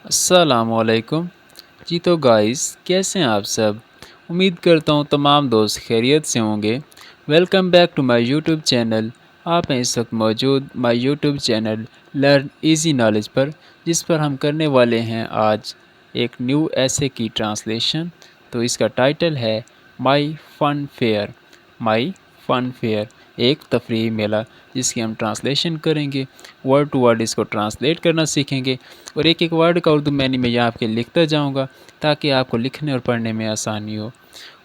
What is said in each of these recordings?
السلام علیکم جی تو گائز کیسے ہیں آپ سب؟ امید کرتا ہوں تمام دوست خیریت سے ہوں گے۔ Welcome back to my YouTube channel. آپ ہیں اس وقت موجود my YouTube channel Learn Easy Knowledge پر، جس پر ہم کرنے والے ہیں آج ایک نیو ایسے کی ٹرانسلیشن۔ تو اس کا ٹائٹل ہے مائی فن فیئر۔ مائی فن فیئر ایک تفریحی میلہ، جس کی ہم ٹرانسلیشن کریں گے، ورڈ ٹو ورڈ اس کو ٹرانسلیٹ کرنا سیکھیں گے، اور ایک ایک ورڈ کا اردو معنی میں یہاں آپ کے لکھتا جاؤں گا تاکہ آپ کو لکھنے اور پڑھنے میں آسانی ہو۔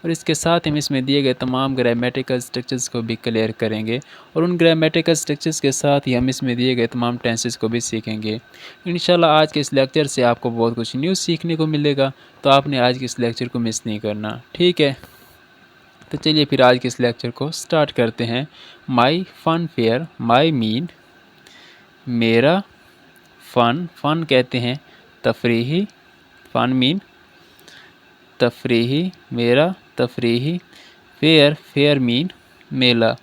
اور اس کے ساتھ ہم اس میں دیے گئے تمام گرامیٹیکل سٹرکچرز کو بھی کلیئر کریں گے، اور ان گرامیٹیکل سٹرکچرز کے ساتھ ہی ہم اس میں دیے گئے تمام ٹینسز کو بھی سیکھیں گے۔ انشاءاللہ آج کے اس لیکچر سے آپ کو بہت کچھ نیو سیکھنے کو ملے گا، تو آپ نے آج کے اس لیکچر کو مس نہیں کرنا، ٹھیک ہے؟ تو چلیے پھر آج کے اس لیکچر کو سٹارٹ کرتے ہیں۔ مائی فن فیئر، مائی مین میرا، فن کہتے ہیں تفریحی، فن مین تفریحی، میرا تفریحی، فیئر مین میلہ،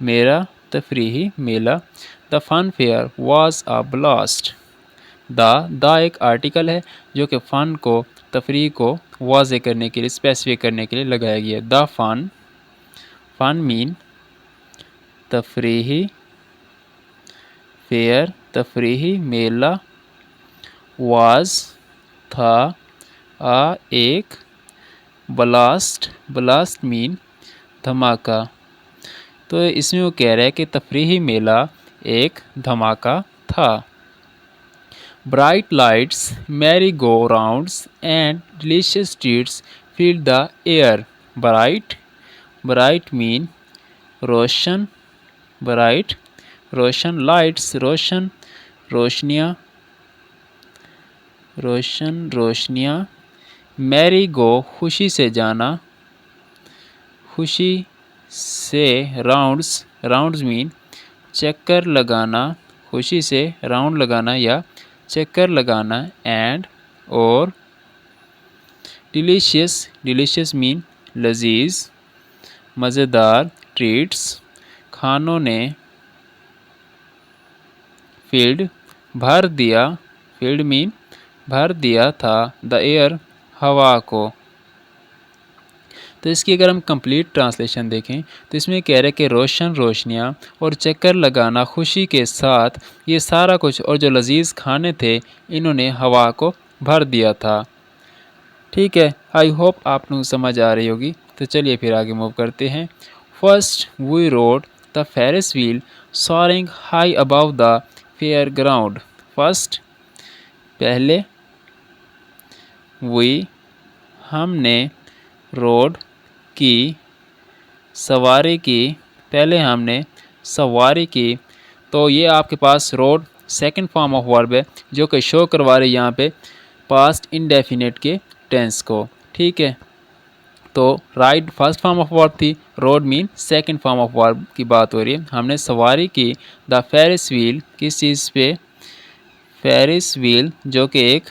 میرا تفریحی میلہ۔ دا فن فیئر واز اے بلاسٹ۔ دا ایک آرٹیکل ہے جو کہ فن کو، تفریح کو واضح کرنے کے لیے، اسپیسیفک کرنے کے لیے لگایا گیا ہے۔ دا فن مین تفریحی، فیئر تفریحی میلہ، واز تھا، ایک، بلاسٹ مین دھماکہ۔ تو اس میں وہ کہہ رہا ہے کہ تفریحی میلہ ایک دھماکہ تھا۔ Bright lights, merry go rounds and delicious treats filled the air. Bright مین روشن، برائٹ روشن، لائٹس روشن، روشنیاں، میری گو خوشی سے جانا، خوشی سے، راؤنڈز مین چکر لگانا، خوشی سے راؤنڈ لگانا یا چکر لگانا، اینڈ اور ڈیلیشیس مین لذیذ، مزیدار، ٹریٹس کھانوں نے، فلڈ مین بھر دیا تھا، دا ایئر ہوا کو۔ تو اس کی اگر ہم کمپلیٹ ٹرانسلیشن دیکھیں تو اس میں کہہ رہے کہ روشنیاں اور چکر لگانا خوشی کے ساتھ، یہ سارا کچھ اور جو لذیذ کھانے تھے، انہوں نے ہوا کو بھر دیا تھا۔ ٹھیک ہے، آئی ہوپ آپ کو سمجھ آ رہی ہوگی۔ تو چلیے پھر آگے موو کرتے ہیں۔ First we rode the Ferris wheel soaring high above the fair ground. First پہلے، ہم نے، روڈ کی، سواری کی، پہلے ہم نے سواری کی۔ تو یہ آپ کے پاس rode second form of verb ہے، جو کہ شو کروا رہے یہاں پہ پاسٹ انڈیفینٹ کے ٹینس کو، ٹھیک ہے؟ تو ride first form of verb تھی، روڈ مین سیکنڈ فارم آف ورب کی بات ہو رہی ہے۔ ہم نے سواری کی، دا فیرس ویل، کس چیز پہ؟ فیرس ویل، جو کہ ایک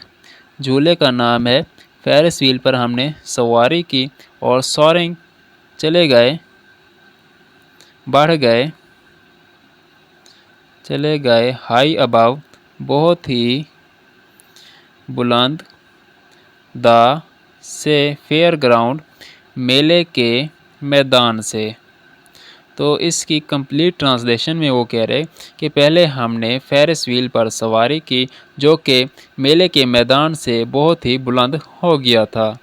جھولے کا نام ہے، فیرس ویل پر ہم نے سواری کی، اور سورنگ چلے گئے، ہائی ابو بہت ہی بلند، دا سے فیئر گراؤنڈ میلے کے میدان سے۔ تو اس کی کمپلیٹ ٹرانسلیشن میں وہ کہہ رہے کہ پہلے ہم نے فیرس ویل پر سواری کی، جو کہ میلے کے میدان سے بہت ہی بلند ہو گیا تھا۔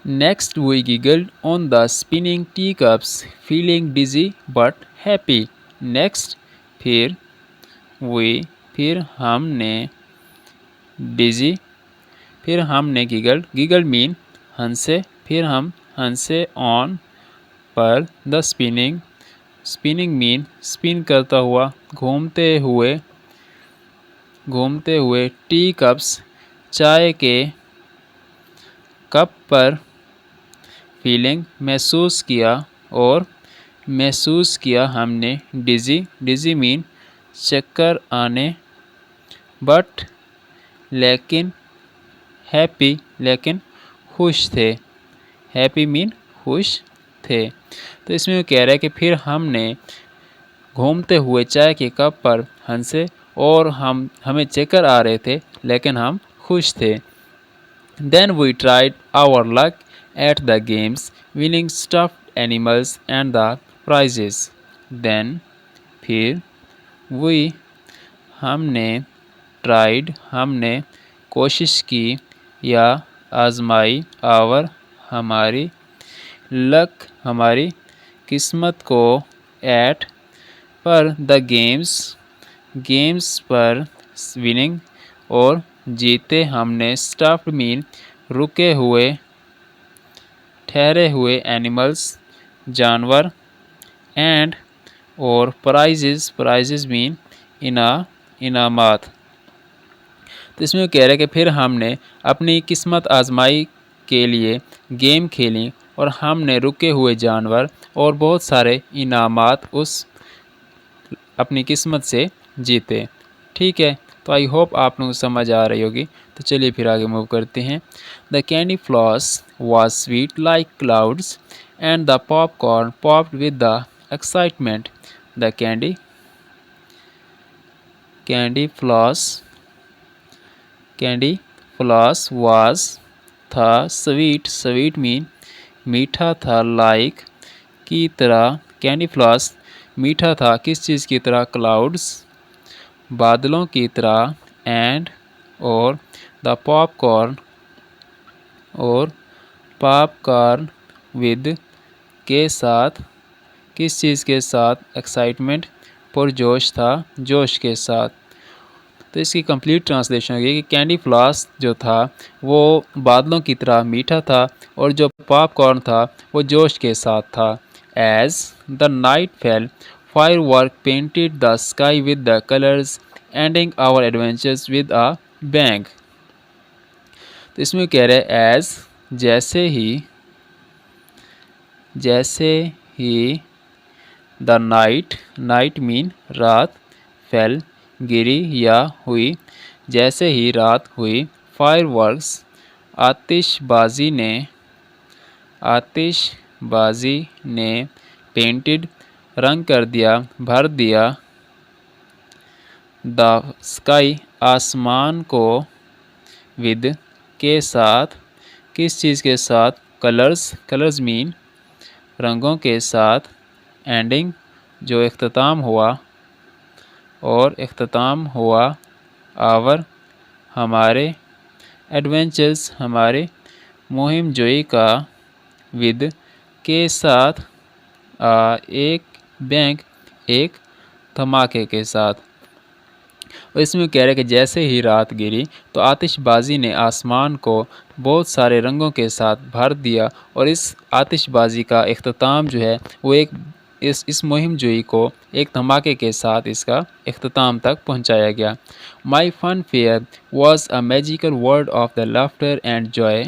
Next we giggled on the spinning tea cups feeling dizzy but happy. Next پھر ہم نے، ڈزی پھر ہم نے، گیگلڈ مین ہنسے، پھر ہم ہنسے، آن پر، دا اسپننگ مین اسپن کرتا ہوا، گھومتے ہوئے، ٹی کپس چائے کے کپ پر، فیلنگ محسوس کیا ہم نے، ڈزی مین چکر آنے، بٹ لیکن، ہیپی لیکن خوش تھے، ہیپی مین خوش تھے۔ تو اس میں وہ کہہ رہا ہے کہ پھر ہم نے گھومتے ہوئے چائے کے کپ پر ہنسے اور ہمیں چکر آ رہے تھے لیکن ہم خوش تھے. Then we tried our luck at the games, winning stuffed animals and the prizes. Then پھر we ہم نے ہم نے کوشش کی یا آزمائی our ہماری luck ہماری قسمت کو at per the games per winning اور جیتے ہم نے stuffed mean رکے ہوئے ٹھہرے ہوئے animals جانور and اور prizes mean انعامات. تو اس میں کہہ رہے کہ پھر ہم نے اپنی قسمت آزمائی کے لیے گیم کھیلی اور ہم نے رکے ہوئے جانور اور بہت سارے انعامات اس اپنی قسمت سے جیتے. ٹھیک ہے، تو آئی ہوپ آپ لوگوں کو سمجھ آ رہی ہوگی. تو چلیے پھر آگے موو کرتے ہیں. The candy floss was sweet like clouds and the popcorn popped with the excitement. The candy floss was تھا sweet mean میٹھا تھا like کی طرح candy floss میٹھا تھا کس چیز کی طرح clouds بادلوں کی طرح and اور the popcorn with کے ساتھ کس چیز کے ساتھ excitement پرجوش تھا جوش کے ساتھ. تو اس کی کمپلیٹ ٹرانسلیشن ہوگی کہ کینڈی فلاس جو تھا وہ بادلوں کی طرح میٹھا تھا اور جو پاپ کارن تھا وہ جوش کے ساتھ تھا. As the night fell, firework painted the sky with the colors, ending our adventures with a bang. تو اس میں کہہ رہے as جیسے ہی the night mean رات fell گری یا ہوئی جیسے ہی رات ہوئی fireworks آتش بازی نے painted رنگ کر دیا بھر دیا the sky آسمان کو with کے ساتھ کس چیز کے ساتھ colors mean رنگوں کے ساتھ ending جو اختتام ہوا our ہمارے ایڈونچرز ہمارے مہم جوئی کا with کے ساتھ ایک بینگ ایک دھماکے کے ساتھ. اور اس میں کہہ رہے کہ جیسے ہی رات گری تو آتش بازی نے آسمان کو بہت سارے رنگوں کے ساتھ بھر دیا اور اس آتش بازی کا اختتام جو ہے وہ اس مہم جوئی کو ایک دھماکے کے ساتھ اس کا اختتام تک پہنچایا گیا. My fun fair was a magical world of the laughter and joy,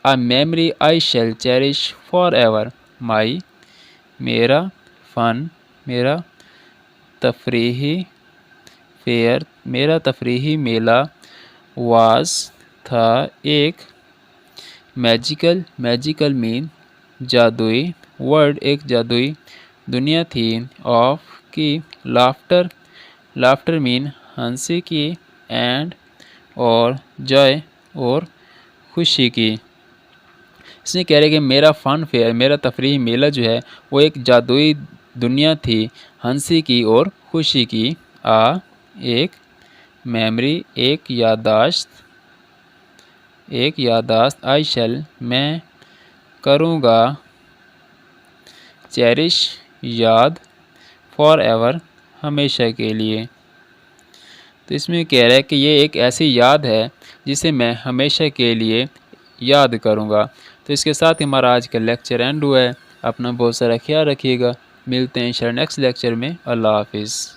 a memory I shall cherish forever. میرا تفریحی میلہ was تھا ایک میجیکل مین جادوئی ورلڈ ایک جادوئی دنیا تھی آف کی لافٹر مین ہنسی کی اینڈ اور جوائے اور خوشی کی. اس نے کہہ رہے کہ میرا فن فیئر میرا تفریحی میلہ جو ہے وہ ایک جادوئی دنیا تھی ہنسی کی اور خوشی کی. ایک میموری ایک یادداشت آئی شیل میں کروں گا چیریش یاد فار ایور ہمیشہ کے لیے. تو اس میں کہہ رہا ہے کہ یہ ایک ایسی یاد ہے جسے میں ہمیشہ کے لیے یاد کروں گا. تو اس کے ساتھ ہمارا آج کا لیکچر اینڈ ہوا ہے. اپنا بہت سارا خیال رکھیے گا. ملتے ہیں انشاءاللہ نیکسٹ لیکچر میں. اللہ حافظ.